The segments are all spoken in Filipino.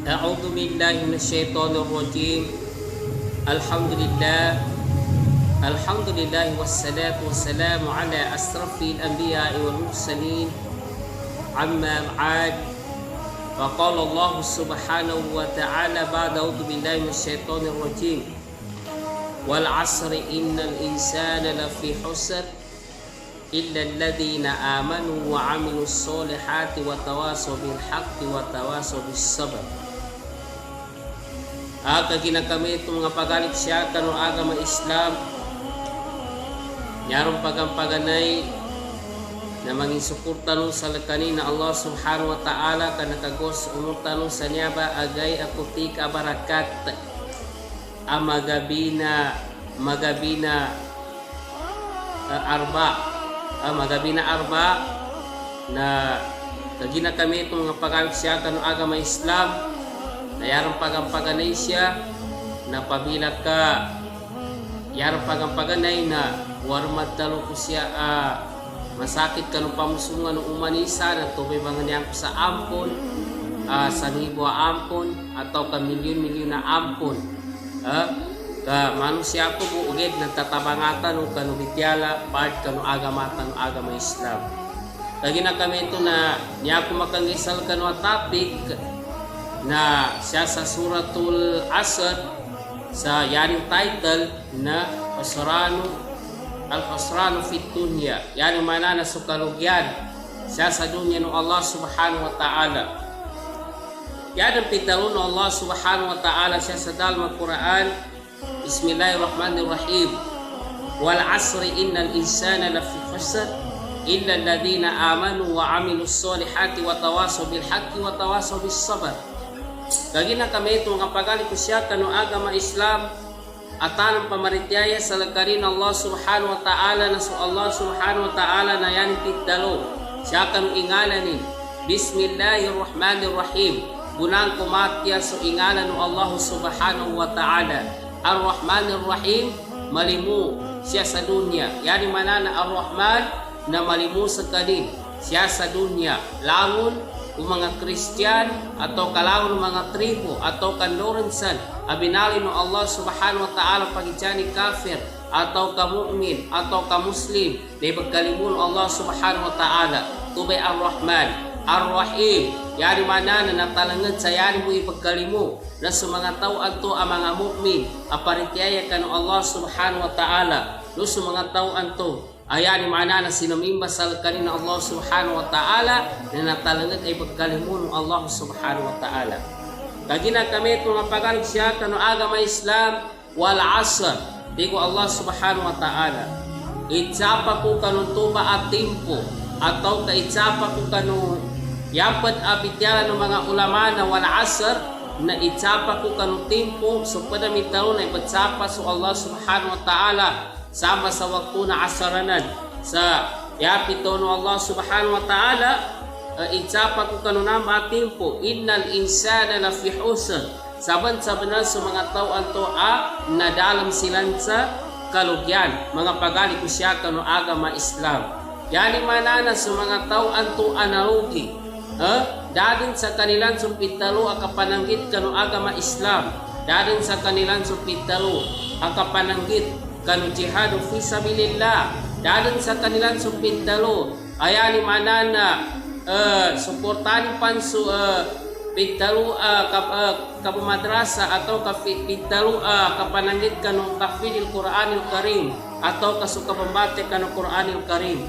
أعوذ بالله من الشيطان الرجيم. الحمد لله والصلاة والسلام على أشرف الأنبياء والمرسلين. أما بعد، فقال الله سبحانه وتعالى بعد أعوذ بالله من الشيطان الرجيم: والعصر إن الإنسان لفي خسر إلا الذين آمنوا وعملوا الصالحات وتواصوا بالحق وتواصوا بالصبر. Kagina kami itong mga pagalit siya kanong agama Islam, yarong pagampaganay na manging suporta sa kanina Allah subhanahu wa ta'ala ka nakagos umutanong sa niya ba agay akuti ka barakat magabi na arba na kagina kami itong mga pagalit siya kanong agama Islam na yarong pagampaganay siya na pabilat ka yarong pagampaganay na warmad talo ko siya masakit ka nung pamusungan ng umanisa na tubay mga niyang sa ampon sa nibo ampon atau ka milyon-milyon na ampon ka manusia ko buugid nagtatabangatan ng kanubityala part kanong agamatan ng agama Islam. Lagi na kami ito na niya ko makangisal kanong topic na siya sa suratul Asr sa yaring title na Al-Khusranu fit Dunya, yaring mana na sukalugyan siya sa dunya ng Allah subhanahu wa ta'ala. Yan ang pitalo ng Allah subhanahu wa ta'ala siya sa dalam Al-Quran. Bismillahirrahmanirrahim. Wal asri innal insana lafi khusr illa alladhina amanu wa amilus solihati wa tawasaw bil haqqi wa tawasaw bis sabr. Lagi na kami ito nga pagalit ko siya kanong agama Islam atanang pamarityaya sa lagkarin Allah subhanahu wa ta'ala na so Allah subhanahu wa ta'ala na yan pitdalo siya kanong ingalanin Bismillahirrahmanirrahim. Gunang kumatya so ingalan ng Allah subhanahu wa ta'ala Ar-Rahmanirrahim, malimu siya sa dunya. Yani manana Ar-Rahman na malimu sa kanin siya sa dunya langon kung mga Kristiyan atau kalangon mga tribo atau kanlorensan abinali no Allah subhanahu wa ta'ala pagitsani kafir atau kamu'min atau kamuslim na ipagkalimun Allah subhanahu wa ta'ala tubay Ar-Rahman Ar-Rahim, yari mana na natalangan sa yari mo ipagkalimu na sa mga tao anto ang mga mu'min aparitiyaya ka ng Allah subhanahu wa ta'ala no sa mga tao anto ayan mana na sinamimba sa kanina Allah subhanahu wa ta'ala na natalangan ay pagkalimu ng Allah subhanahu wa ta'ala. Kagina kami itong napagalit siya kanong agama Islam wal asr di ko Allah subhanahu wa ta'ala itsapa ko kanong tuba at timpo atau kaitsapa ko kanong yapat abityalan ng mga ulama na wal asr na itsapa ko kanong timpo so padamitaro na ipatsapa so Allah subhanahu wa ta'ala sama sa waktu na asaranan sa yapito no Allah subhanahu wa ta'ala itsapa ko kanuna matimpo innal insana lafi khusr saban-saban sa mga tao anto na dalam silan sa kalugyan mga pagali ko siya kano agama Islam yani manana sa mga tao anto anarugi dadin sa kanilang sumpitalo akapananggit kano agama Islam dadin sa kanilang sumpitalo akapananggit kanu jihadu fi sabilillah dadin sa kanilang sumpitalo ayani manana suportani pansu pitalo kapumadrasa atau kapitalo kapananggit kanu tahfidil Quranil Karim atau kasukapambate kanu Quranil Karim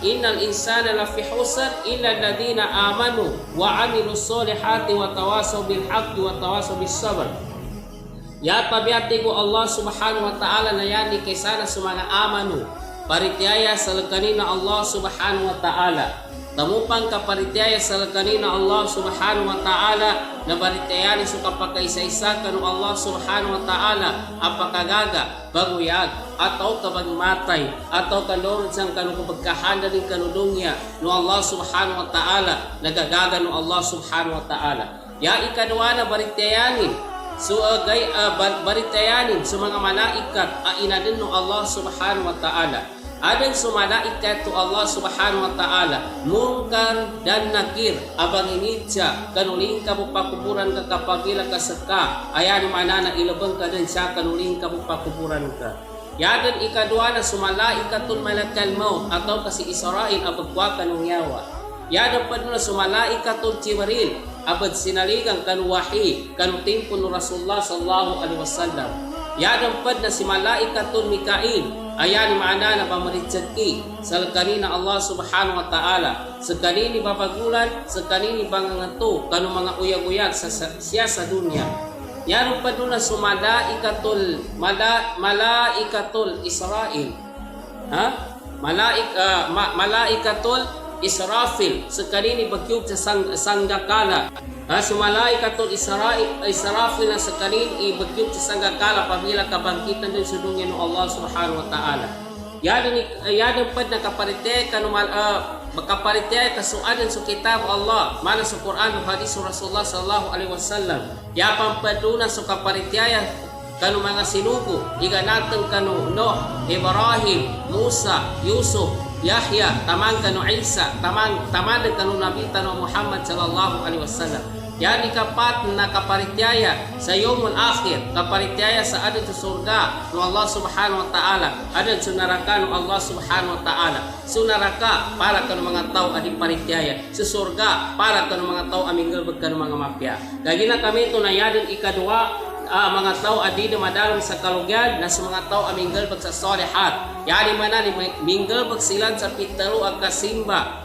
innal insana lafi khusr illa alladhina amanu wa amilus solihati wa tawasaw bil haqqi wa tawasaw bis sabr. Ya tabiati ko Allah subhanahu wa ta'ala na yani kay sana sa mga amanu paritiyaya sa kanina Allah subhanahu wa ta'ala tamupang kaparitiyaya sa kanina Allah subhanahu wa ta'ala na paritiyani sa kapakaisa-isa kanu Allah subhanahu wa ta'ala apakagaga baguyag atau kabagmatay atau kalorod sang kanu kapagkahanda din kanudungya no Allah subhanahu wa ta'ala nagagaga no Allah subhanahu wa ta'ala ya ikadwa na paritiyayanin so baritayanin sa mga malaikat inadin no Allah subhanahu wa ta'ala Adan sa malaikat to Allah subhanahu wa ta'ala, Munkar dan Nakir, abang initsa, kanuling ka pakuburan ka kapagila ka saka, ayan manana ilabang ka din siya, kanuling ka pakuburan ka. Yadan ikadua na sumalaikatul malakal maut, atau kasi Israel abagwa kanong yawa. Yadan pa na sumalaikatul Jibril, abad sinaligang kanuwahi, kanutimpo no Rasulullah sallallahu alaihi wasallam. Yadan pa na si malaikatul Mikail, ayan maana na pamaritsadki sa kanina Allah subhanahu wa ta'ala, sa kanini babagulan, sa kanini bangangato, kanong mga uyag-uyag siya sa dunya. Yaron pa doon na malaikatul Israel, malaikatul Israfil, sa kanini bagyog sa sanggakala. Malaikatul Israfil na sa kanini bagyog sa sanggakala pamila kabangkitan din sa dunya ng Allah subhanahu wa ta'ala. Yadan pa na kaparitay makaparitay kasuadan sa kitab Allah, mana sa Quran o hadis Rasulullah sallallahu alaihi wasallam. Yapan pa doon sa kaparitay kanu mga sinugo, iganatan kanu Nuh, Ibrahim, Musa, Yusuf, Yahya, tamang kanu Isa, tamang kanu Nabi tanu Muhammad sallallahu alaihi wasallam. Yan ikapat na kaparityaya sa yawmul akhir, kaparityaya sa adan sa surga ng Allah subhanahu wa ta'ala, adan sa naraka ng Allah subhanahu wa ta'ala. Sa naraka para ka ng mga tao ading parityaya, sa surga para ka ng mga tao aming galbag ka ng mga mafia. Lagi na kami ito na yadan ikadua, mga tao adi na madalang sa kalugyan na sa mga tao aming galbag sa salihat. Yani manali minggalbag silan sa pitaro ang kasimba.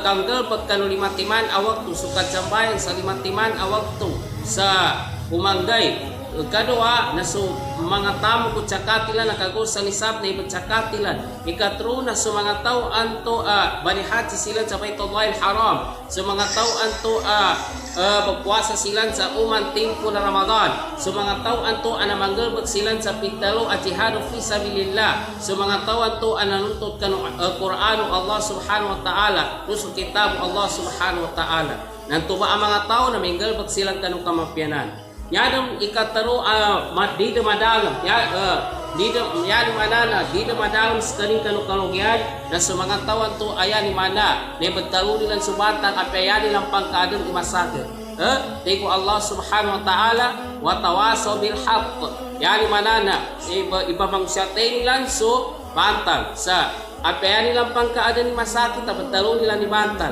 Kanggal pagkano limatiman awak tu sukat sambayan sa limatiman awak tu sa umanggay. Kadua na so mga tamo ko tsakatilan nakagol sa nisab na ibang tsakatilan. Ikatro na so mga tao anto banihat silan sa Baitullahil Haram. So mga tao anto magpuasa silan sa uman timpo na Ramadan. So mga tao anto anamanggal silan sa pitalo at jihadu fi sabilillah. So mga tao anto ananuntut kanu Qur'anu Allah subhanahu wa ta'ala. Nuso kitab Allah subhanahu wa ta'ala. Nantuba ang mga tao na minggal silan kanu kamapyanan. Yadam ikataro di madalam yadam manana di madalam sekali kanu kalugyan na sa mga tawan to ayan ni mana ne betalo nilang subatan apayani lang pangkadon imasakit tiko Allah subhanahu wa ta'ala wa tawasaw bil haqq yani manana ipamangsyatay nilang so bantang sa apayani lang pangkaadan ni masakit betalo nila ni bantal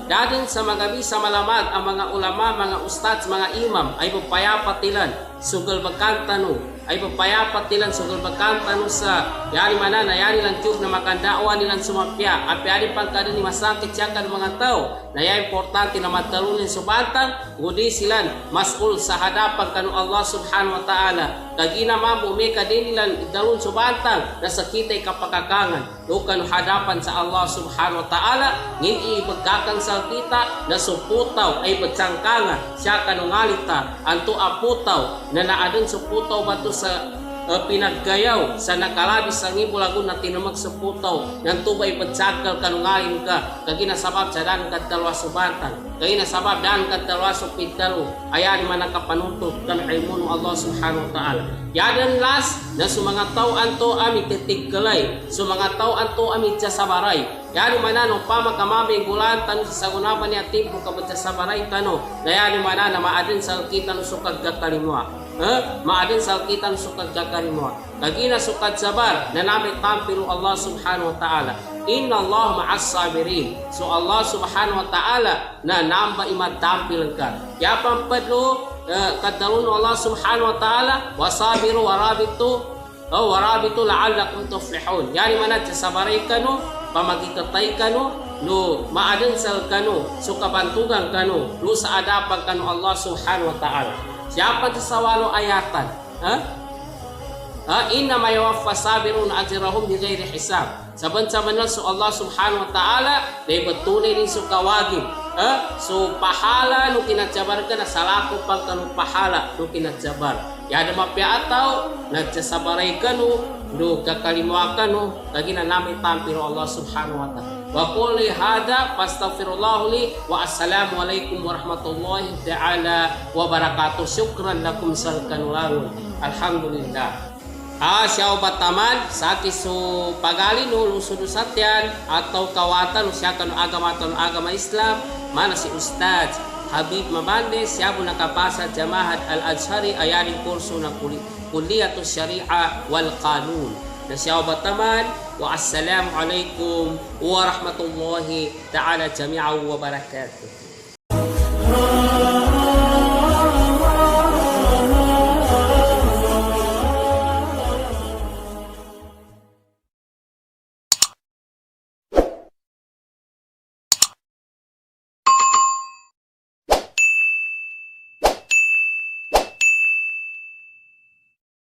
dadin sa magabi sa malamag ang mga ulama, mga ustads, mga imam ay papayapatilan sugal bagkantano ay papayapatilan sugal bagkantano sa yari manana yari lang tiyog na makandaawa nilang sumapya apayani pangkaadan ni masakit siya kan mga tao na yan importante na matalunin subatan gudi silan masul sa hadapan kanu Allah subhanahu wa ta'ala kagina mambo may kadin nilang idalun subatan na sakitay kapakakangan dukan hadapan sa Allah subhanahu wa ta'ala ngin ibagkakang salkita na suputaw ay batsangkangan siya kanungalita anto aputaw na naadun suputaw bato sa pinaggayaw sa nakalabis sa ngibulagon na tinamag sa putaw ng tubay patsakal kanungalin ka kaginasabab sa daan kat kalwasubatan kaginasabab daan kat kalwasupitalo ayan man ang kapanuntog kan ilmuno Allah subhanahu wa ta'ala yadan las na sa mga tao anto amit titigkalay sa mga tao anto amit sabaray yani manano pamakamaming gulan tanu sa sagunaban niya timpo kabut sa sabaray tanu yani manana maadin sa kita no sukad gakalimwa maadin sa kita no sukad gakalimwa kagina sukad sabar na namit tampilo Allah subhanahu wa ta'ala inna Allah ma'as sabirin so Allah subhanahu wa ta'ala na namba imatampil ka yapang padlo kadalun Allah subhanahu wa ta'ala wasabiru warabitu la'allakum tuflihun yani manad sa sabaray kanu pamagikatay kanu no maadin sal kanu so kabantugan kanu no sa adapan kanu Allah subhanahu wa ta'ala siapa sa walo ayatan inna ma yuwaffa sabirun ajrahum bighairi hisab saban-saban so Allah subhanahu wa ta'ala day betunay ni so kawagin so pahala no kinatsabar ka na salako pang kanu pahala no kinatsabar yada mapya ataw nagsasabaray kanu no kakalimwa kanu lagi na namin tampiro Allah subhanahu wa ta'ala wa quli hada fastaghfirullah li wa assalamu alaikum warahmatullahi ta'ala wa barakatuh syukran lakum sal kanularun alhamdulillah Siya bataman sa kiso pagali no lusod satyan atau kawatan siya kanu agama Islam mana si Ustaz Habib Mabande siya po nakapasa Jamahat Al-Azhari ayaning kurso ng Kulliyatus Syariah wal Qanun. Na siya bataman wa assalamu alaikum wa rahmatullahi ta'ala jami'an wa barakatuh.